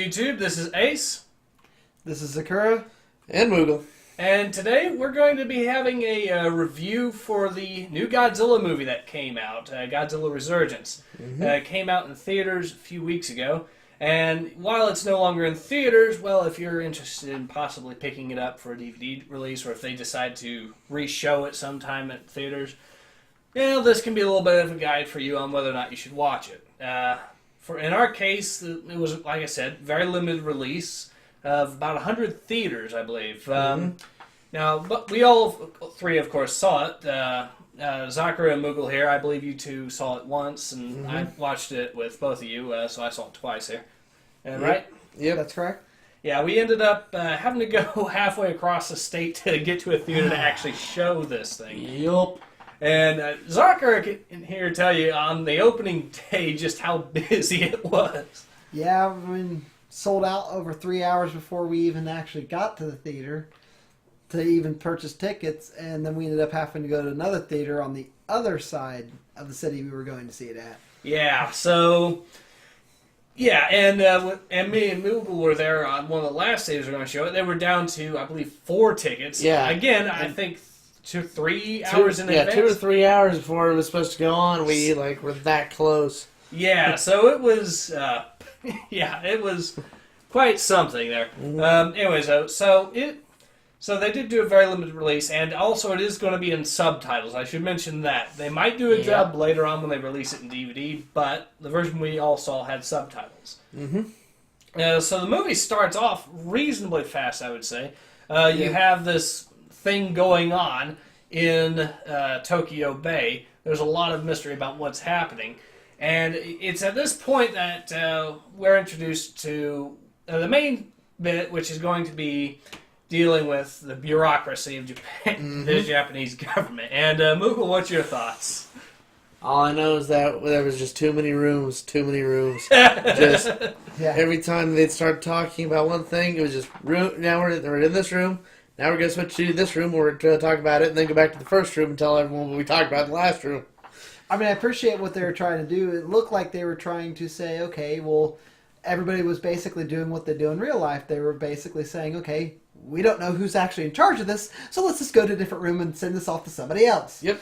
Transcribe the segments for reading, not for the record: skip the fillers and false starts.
YouTube. This is Ace. This is Zakura. And Moogle. And today we're going to be having a review for the new Godzilla movie that came out, Godzilla Resurgence. It came out in theaters a few weeks ago. And while it's no longer in theaters, well, if you're interested in possibly picking it up for a DVD release, or if they decide to re-show it sometime at theaters, this can be a little bit of a guide for you on whether or not you should watch it. In our case, it was, like I said, very limited release of about 100 theaters, I believe. Now, but we all three, of course, saw it. Zakura and Moogle here, I believe you two saw it once, and I watched it with both of you, so I saw it twice here. Right? Yep, that's correct. Yeah, we ended up having to go halfway across the state to get to a theater to actually show this thing. Yup. And Zakura can here tell you on the opening day just how busy it was. Yeah, I mean, sold out over 3 hours before we even actually got to the theater to even purchase tickets, and then we ended up having to go to another theater on the other side of the city we were going to see it at. Yeah, so... Yeah, and me and Moogle were there on one of the last days we were going to show it. They were down to, I believe, 4 tickets. Yeah. Again, I think 3 hours in advance. 2 or 3 hours before it was supposed to go on, we were that close. Yeah, so it was, it was quite something there. Anyways, so they did do a very limited release, and also it is going to be in subtitles. I should mention that. They might do a dub later on when they release it in DVD, but the version we all saw had subtitles. So the movie starts off reasonably fast, I would say. You have this thing going on in Tokyo Bay. There's a lot of mystery about what's happening. And it's at this point that we're introduced to the main bit, which is going to be dealing with the bureaucracy of Japan, the Japanese government. And Moogle, what's your thoughts? All I know is that there was just too many rooms. Just every time they'd start talking about one thing, it was just, now we're in this room. Now we're going to switch to this room, we're going to talk about it, and then go back to the first room and tell everyone what we talked about in the last room. I mean, I appreciate what they were trying to do. It looked like they were trying to say, okay, well, everybody was basically doing what they do in real life. They were basically saying, okay, we don't know who's actually in charge of this, so let's just go to a different room and send this off to somebody else. Yep.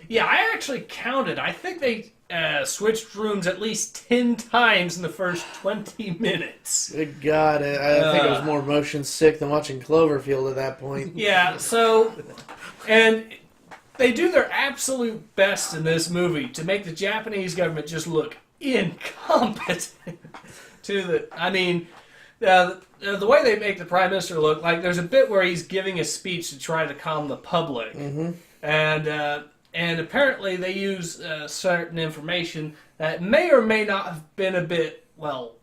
Yeah, I actually counted. I think they switched rooms at least 10 times in the first 20 minutes. Good God, I think I was more motion sick than watching Cloverfield at that point. Yeah, so, and they do their absolute best in this movie to make the Japanese government just look incompetent. The way they make the Prime Minister look, like there's a bit where he's giving a speech to try to calm the public. And apparently they use certain information that may or may not have been a bit,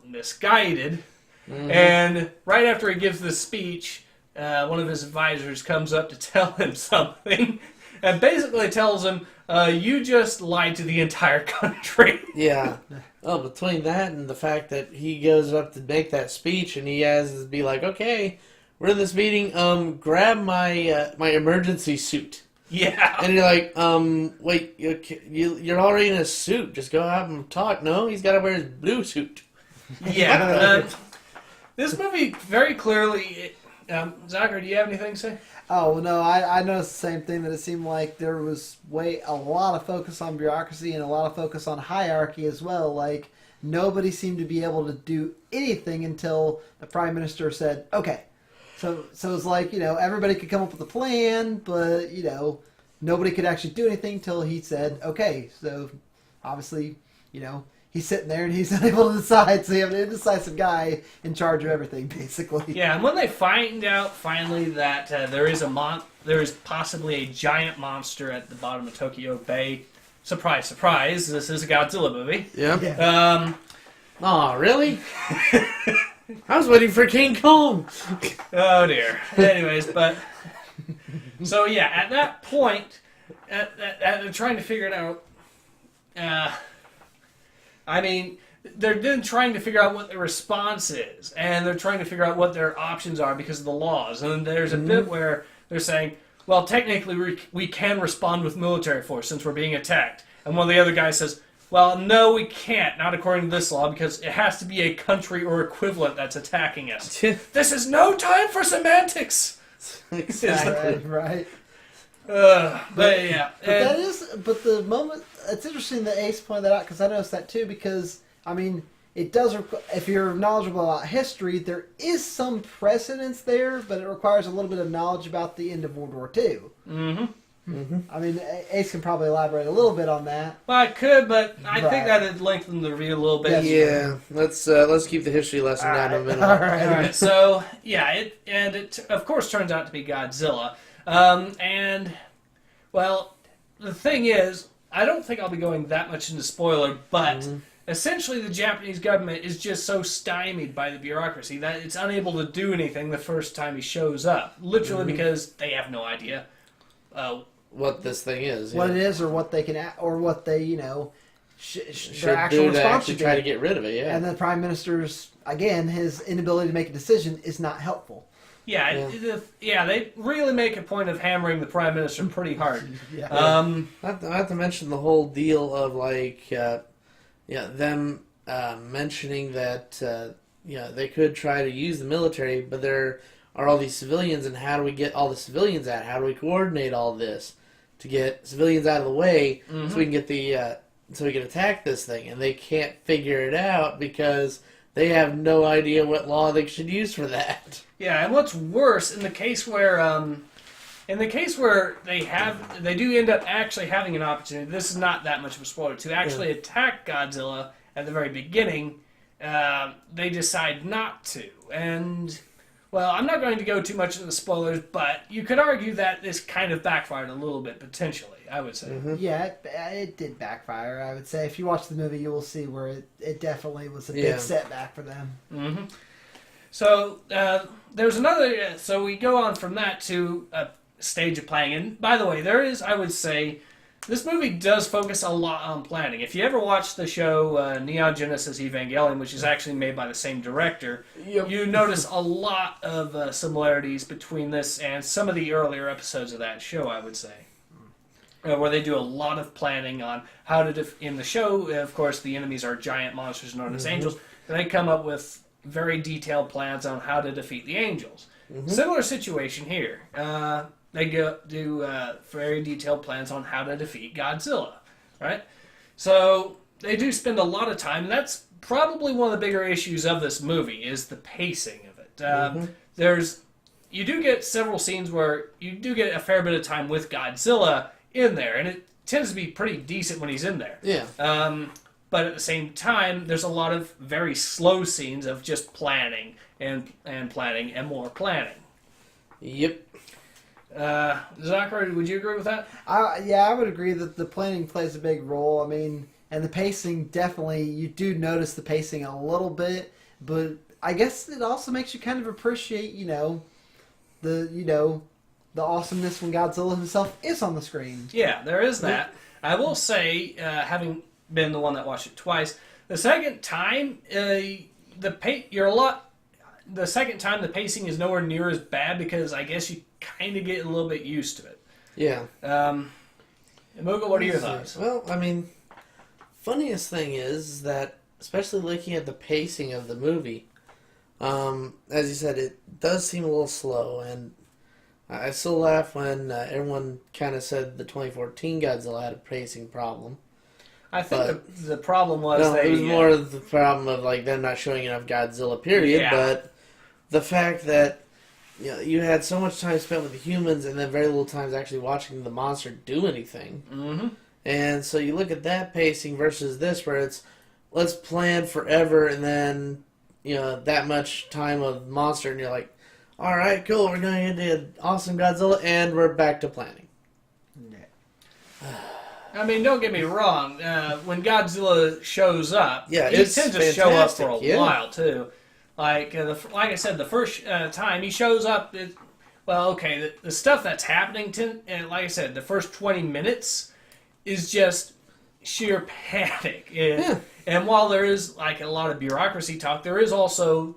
misguided. And right after he gives the speech, one of his advisors comes up to tell him something and basically tells him, you just lied to the entire country. Yeah. Oh, between that and the fact that he goes up to make that speech and he has to be like, okay, we're in this meeting, grab my my emergency suit. Yeah. And you're like, wait, you're already in a suit. Just go out and talk. No, he's got to wear his blue suit. Yeah. This movie very clearly... Zakura, do you have anything to say? Oh, well, no, I noticed the same thing, that it seemed like there was a lot of focus on bureaucracy and a lot of focus on hierarchy as well. Like, nobody seemed to be able to do anything until the Prime Minister said, okay. So it was like, everybody could come up with a plan, but, nobody could actually do anything until he said, okay. So, obviously, he's sitting there and he's unable to decide, so you have an indecisive guy in charge of everything, basically. Yeah, and when they find out finally that there is possibly a giant monster at the bottom of Tokyo Bay, surprise, surprise, this is a Godzilla movie. Yeah. Aw, really? I was waiting for King Kong. Oh dear. Anyways, but so yeah, at that point, they're trying to figure it out. They're then trying to figure out what the response is, and they're trying to figure out what their options are because of the laws. And there's a bit where they're saying, well, technically we can respond with military force since we're being attacked. And one of the other guys says, well, no, we can't. Not according to this law, because it has to be a country or equivalent that's attacking us. This is no time for semantics. Exactly. Right. But yeah. But the moment, it's interesting that Ace pointed that out, because I noticed that too, because, I mean, it does, if you're knowledgeable about history, there is some precedence there, but it requires a little bit of knowledge about the end of World War II. Mm-hmm. Mm-hmm. I mean, Ace can probably elaborate a little bit on that. Well, I could, but I think that'd lengthen the review a little bit. Yeah, let's keep the history lesson down a minute. All right. All right. So yeah, it of course turns out to be Godzilla, and well, the thing is, I don't think I'll be going that much into spoiler, but essentially the Japanese government is just so stymied by the bureaucracy that it's unable to do anything the first time he shows up, literally because they have no idea. What this thing is, what it is, or what they can, or what they, should their actual do to response actually should try be. to get rid of it. Yeah, And the Prime Minister's, again, his inability to make a decision is not helpful. Yeah, they really make a point of hammering the Prime Minister pretty hard. Yeah. Not to mention the whole deal of them mentioning that they could try to use the military, but there are all these civilians, and how do we get all the civilians out? How do we coordinate all this to get civilians out of the way so we can get so we can attack this thing? And they can't figure it out because they have no idea what law they should use for that. Yeah, and what's worse, in the case where they do end up actually having an opportunity, this is not that much of a spoiler, to actually attack Godzilla at the very beginning, they decide not to. And, well, I'm not going to go too much into the spoilers, but you could argue that this kind of backfired a little bit, potentially, I would say. Yeah, it did backfire, I would say. If you watch the movie, you will see where it definitely was a big setback for them. Mm-hmm. So, there's another... So we go on from that to a stage of planning. And, by the way, there is, I would say... This movie does focus a lot on planning. If you ever watch the show Neon Genesis Evangelion, which is actually made by the same director, you notice a lot of similarities between this and some of the earlier episodes of that show, I would say. Where they do a lot of planning on how to... in the show, of course, the enemies are giant monsters known as angels, and they come up with very detailed plans on how to defeat the angels. Similar situation here. They do very detailed plans on how to defeat Godzilla, right? So they do spend a lot of time, and that's probably one of the bigger issues of this movie, is the pacing of it. You do get several scenes where you do get a fair bit of time with Godzilla in there, and it tends to be pretty decent when he's in there. Yeah. But at the same time, there's a lot of very slow scenes of just planning and planning and more planning. Yep. Zakura, would you agree with that? I would agree that the planning plays a big role. I mean, and the pacing, definitely, you do notice the pacing a little bit, but I guess it also makes you kind of appreciate, the awesomeness when Godzilla himself is on the screen. Yeah, there is that. I will say, having been the one that watched it twice, the second time, the second time the pacing is nowhere near as bad because I guess you kind of get a little bit used to it. Yeah. Moogle, what are your thoughts? Well, I mean, funniest thing is that, especially looking at the pacing of the movie, as you said, it does seem a little slow, and I still laugh when everyone kind of said the 2014 Godzilla had a pacing problem. I think the problem was it was more of the problem of them not showing enough Godzilla, period. Yeah. But the fact that you had so much time spent with the humans and then very little time actually watching the monster do anything. Mm-hmm. And so you look at that pacing versus this, where it's let's plan forever and then that much time of monster, and you're like, all right, cool, we're going to get an awesome Godzilla, and we're back to planning. I mean, don't get me wrong. When Godzilla shows up, he tends to show up for a while too. Like I said, the first time he shows up, the stuff that's happening and like I said, the first 20 minutes is just sheer panic. And while there is a lot of bureaucracy talk, there is also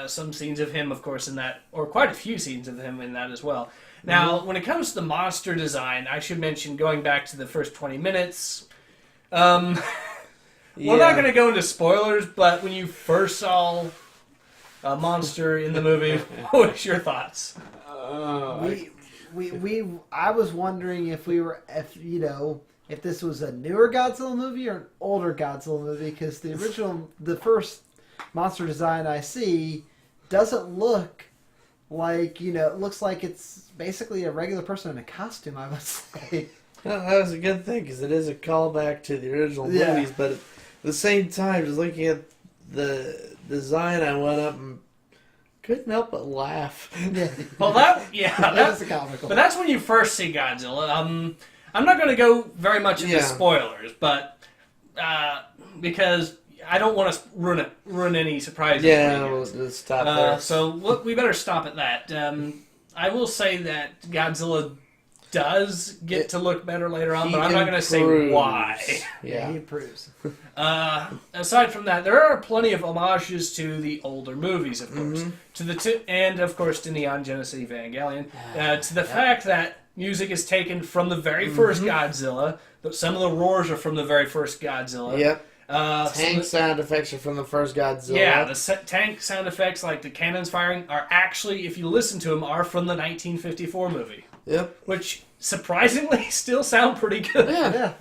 some scenes of him, of course, in that, or quite a few scenes of him in that as well. Now, when it comes to the monster design, I should mention, going back to the first 20 minutes, we're not going to go into spoilers, but when you first saw a monster in the movie, what was your thoughts? I was wondering if this was a newer Godzilla movie or an older Godzilla movie, because the first monster design I see doesn't look like, it looks like it's basically a regular person in a costume, I would say. Well, that was a good thing, because it is a callback to the original movies, but at the same time, just looking at the design, I went up and couldn't help but laugh. Well, that is comical. But that's when you first see Godzilla. I'm not going to go very much into spoilers, but because I don't want to ruin any surprises. Yeah, we'll just stop there. So we better stop at that. I will say that Godzilla does get to look better later on, but I'm not going to say why. Yeah, he improves. Aside from that, there are plenty of homages to the older movies, of course, and of course to Neon Genesis Evangelion, to the fact that music is taken from the very first Godzilla. But some of the roars are from the very first Godzilla. Yep. Tank sound effects are from the first Godzilla. Yeah, the tank sound effects, like the cannons firing, are actually, if you listen to them, are from the 1954 movie. Yep. Which, surprisingly, still sound pretty good. Yeah.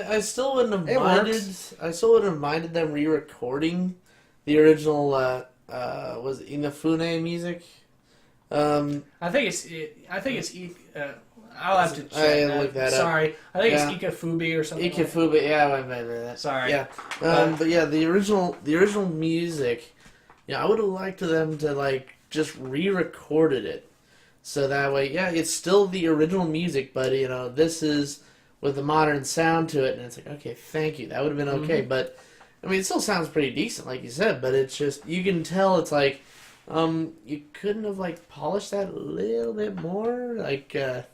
I still wouldn't have minded. I still wouldn't have minded them re-recording the original. Was it Inafune music? I think it's. I'll have to check. Look that up. Sorry, I think it's Ikafubi or something. Ikafubi, like yeah, I remember that. Sorry. Yeah. But yeah, the original music. Yeah, I would have liked them to just re-recorded it. So that way, it's still the original music, but, this is with the modern sound to it, and it's like, okay, thank you. That would have been okay, but, I mean, it still sounds pretty decent, like you said, but it's just, you can tell it's like, you couldn't have, polished that a little bit more? Get,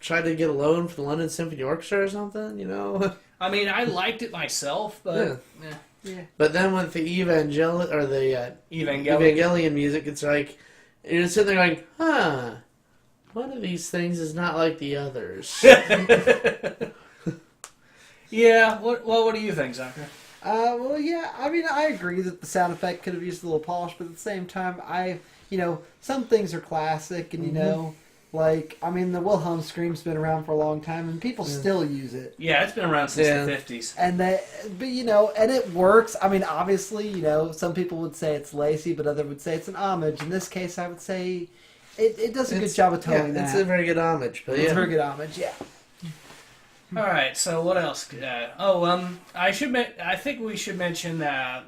try to get a loan for the London Symphony Orchestra or something, I mean, I liked it myself, but... Yeah. But then with the Evangelion music, it's like, you're just sitting there going, one of these things is not like the others. Yeah, what do you think, Zakura? Well, yeah, I mean, I agree that the sound effect could have used a little polish, but at the same time, some things are classic, and, the Wilhelm scream's been around for a long time, and people still use it. Yeah, it's been around since the 50s. And and it works. I mean, obviously, some people would say it's lazy, but others would say it's an homage. In this case, I would say it does a good job of toning that. It's a very good homage. But it's a very good homage, yeah. All right, so what else? I think we should mention that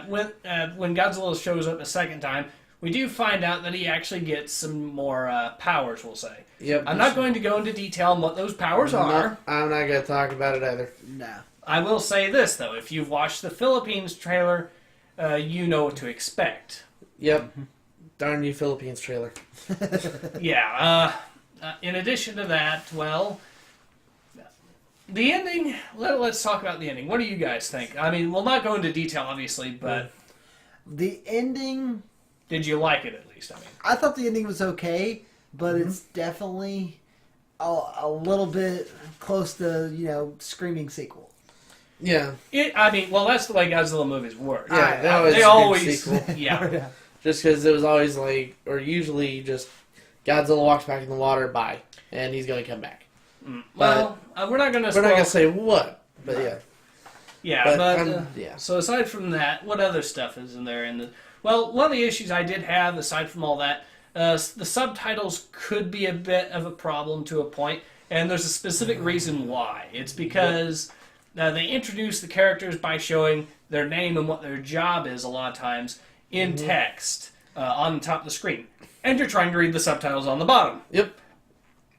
when Godzilla shows up a second time, we do find out that he actually gets some more powers, we'll say. Yep. I'm not going to go into detail on what those powers are. I'm not going to talk about it either. No. I will say this, though. If you've watched the Philippines trailer, you know what to expect. Yep. Darn you, Philippines trailer. Yeah. In addition to that, the ending, let's talk about the ending. What do you guys think? I mean, we'll not go into detail, obviously, but... The ending... Did you like it, at least? I thought the ending was okay, but it's definitely a little bit close to, Screaming sequel. Yeah. That's the way Godzilla movies work. Yeah, they always... Yeah. Just because it was always usually just Godzilla walks back in the water, bye, and he's going to come back. Well, we're not going to... We're not going to say what, but yeah. Yeah, So aside from that, what other stuff is in there? Well, one of the issues I did have, aside from all that, the subtitles could be a bit of a problem to a point, and there's a specific reason why. It's because they introduce the characters by showing their name and what their job is a lot of times in text on top of the screen. And you're trying to read the subtitles on the bottom. Yep.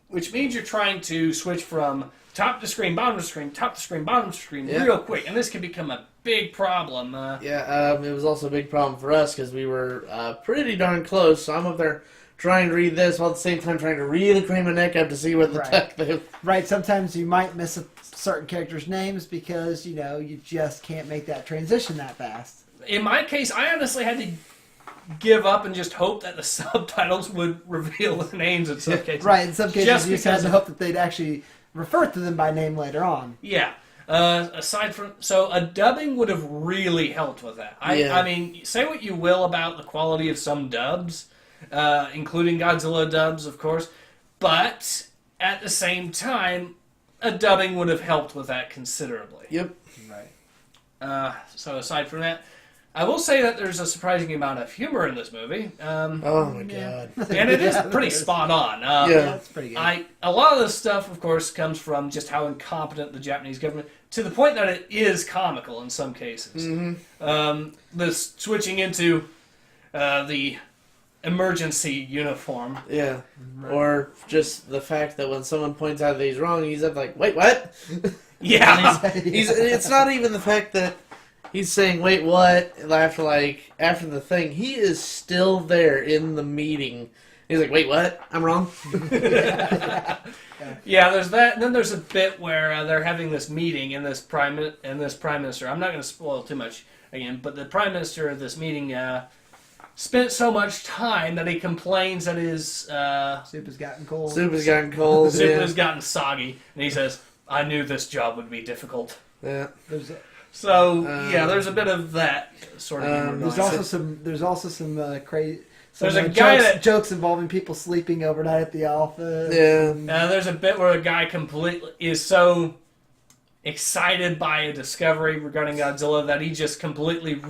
Which means you're trying to switch from top to screen, bottom to screen, top to screen, bottom to screen real quick. And this can become a big problem. It was also a big problem for us because we were pretty darn close. So I'm up there trying to read this while at the same time trying to really crane my neck up to see what the heck they... Right, sometimes you might miss certain characters' names because, you just can't make that transition that fast. In my case, I honestly had to give up and just hope that the subtitles would reveal the names in some cases. Right, in some cases you just had to hope that they'd actually refer to them by name later on. Yeah. Aside from a dubbing would have really helped with that. I mean, say what you will about the quality of some dubs, including Godzilla dubs, of course, but at the same time, a dubbing would have helped with that considerably. Yep. Right. So aside from that, I will say that there's a surprising amount of humor in this movie. Oh my god. And it is pretty spot on. That's pretty good. A lot of this stuff, of course, comes from just how incompetent the Japanese government, to the point that it is comical in some cases. Mm-hmm. This switching into the emergency uniform. Yeah. Right. Or just the fact that when someone points out that he's wrong, he's up like, wait, what? Yeah. It's not even the fact that he's saying, wait, what? After the thing, he is still there in the meeting. He's like, wait, what? I'm wrong? Yeah, there's that. And then there's a bit where they're having this meeting in this prime minister. I'm not going to spoil too much again, but the prime minister of this meeting spent so much time that he complains that his soup has gotten cold. Soup has gotten cold. Soup has gotten soggy, and he says, "I knew this job would be difficult." Yeah. There's a bit of that sort of humor. There's also some crazy. There's a guy jokes involving people sleeping overnight at the office. Yeah. There's a bit where a guy completely is so excited by a discovery regarding Godzilla that he just completely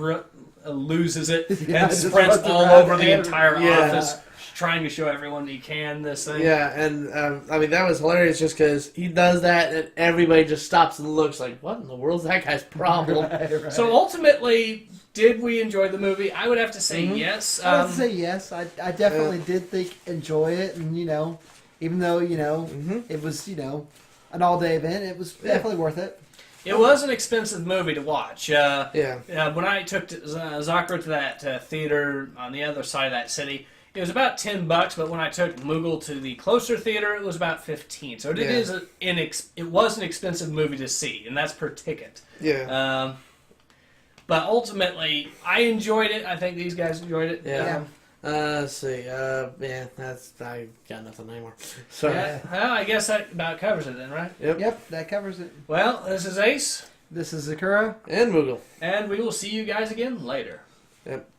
loses it and sprints all over the entire office, trying to show everyone he can this thing. Yeah, and I mean, that was hilarious just because he does that and everybody just stops and looks like, what in the world's that guy's problem? Right. So ultimately, did we enjoy the movie? I would have to say yes. I would say yes. I definitely did enjoy it, and even though it was an all-day event, it was definitely worth it. It was an expensive movie to watch. Yeah. When I took Zakura to that theater on the other side of that city, it was about $10, but when I took Moogle to the closer theater, it was about $15. So it was an expensive movie to see, and that's per ticket. Yeah. But ultimately, I enjoyed it. I think these guys enjoyed it. Yeah. Let's see. I got nothing anymore. So. Yeah. Well, I guess that about covers it then, right? Yep, that covers it. Well, this is Ace. This is Zakura. And Moogle. And we will see you guys again later. Yep.